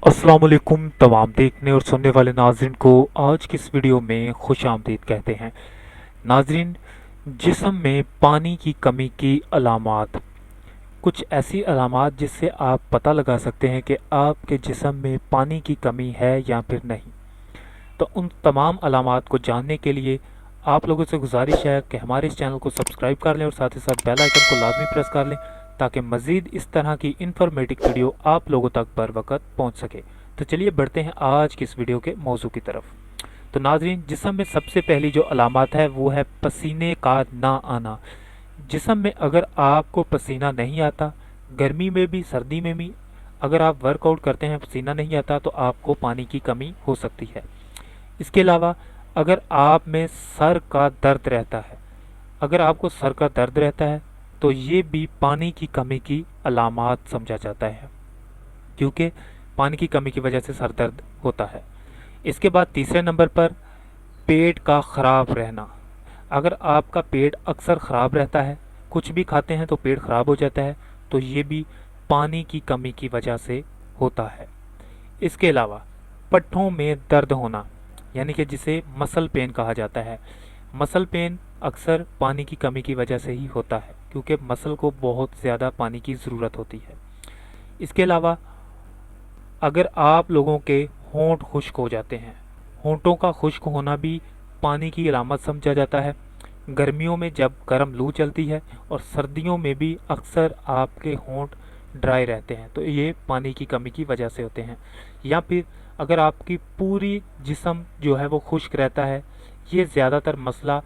अस्सलाम वालेकुम तमाम देखने और सुनने वाले नाज़रीन को आज की इस वीडियो में खुश आमदीद कहते हैं। नाज़रीन, जिस्म में पानी की कमी की अलामात, कुछ ऐसी अलामात जिससे आप पता लगा सकते हैं कि आपके जिस्म में पानी की कमी है या फिर नहीं। तो उन तमाम अलामात को जानने के लिए आप लोगों से गुजारिश है कि हमारे इस चैनल को सब्सक्राइब कर लें और साथ ही साथ बेल आइकन को लाजमी प्रेस कर लें ताकि मज़ीद इस तरह की इन्फॉर्मेटिव वीडियो आप लोगों तक बर वक्त पहुँच सके। तो चलिए बढ़ते हैं आज की इस वीडियो के मौजू की तरफ। तो नाजरीन, जिस्म में सबसे पहली जो अलामत है वो है पसीने का ना आना। जिस्म में अगर आपको पसीना नहीं आता, गर्मी में भी सर्दी में भी अगर आप वर्कआउट करते हैं पसीना नहीं आता तो आपको पानी की कमी हो सकती है। इसके अलावा अगर आप में सर का दर्द रहता है, अगर आपको सर का दर्द रहता है तो ये भी पानी की कमी की अलामत समझा जाता है, क्योंकि पानी की कमी की वजह से सर दर्द होता है। इसके बाद तीसरे नंबर पर पेट का ख़राब रहना। अगर आपका पेट अक्सर ख़राब रहता है, कुछ भी खाते हैं तो पेट ख़राब हो जाता है, तो ये भी पानी की कमी की वजह से होता है। इसके अलावा पट्ठों में दर्द होना, यानी कि जिसे मसल पेन कहा जाता है। मसल पेन अक्सर पानी की कमी की वजह से ही होता है, क्योंकि मसल को बहुत ज़्यादा पानी की ज़रूरत होती है। इसके अलावा अगर आप लोगों के होंठ खुश्क हो जाते हैं, होंठों का खुश्क होना भी पानी की अलामत समझा जाता है। गर्मियों में जब गर्म लू चलती है और सर्दियों में भी अक्सर आपके होंठ ड्राई रहते हैं, तो ये पानी की कमी की वजह से होते हैं। या फिर अगर आपकी पूरी जिस्म जो है वो खुश्क रहता है, ये ज़्यादातर मसला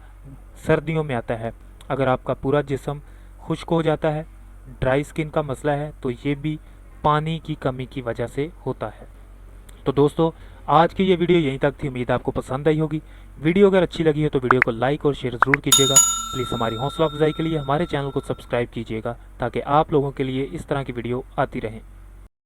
सर्दियों में आता है। अगर आपका पूरा जिस्म खुश्क हो जाता है, ड्राई स्किन का मसला है, तो ये भी पानी की कमी की वजह से होता है। तो दोस्तों, आज की ये वीडियो यहीं तक थी। उम्मीद आपको पसंद आई होगी। वीडियो अगर अच्छी लगी है तो वीडियो को लाइक और शेयर ज़रूर कीजिएगा। प्लीज़ हमारी हौसला अफजाई के लिए हमारे चैनल को सब्सक्राइब कीजिएगा ताकि आप लोगों के लिए इस तरह की वीडियो आती रहें।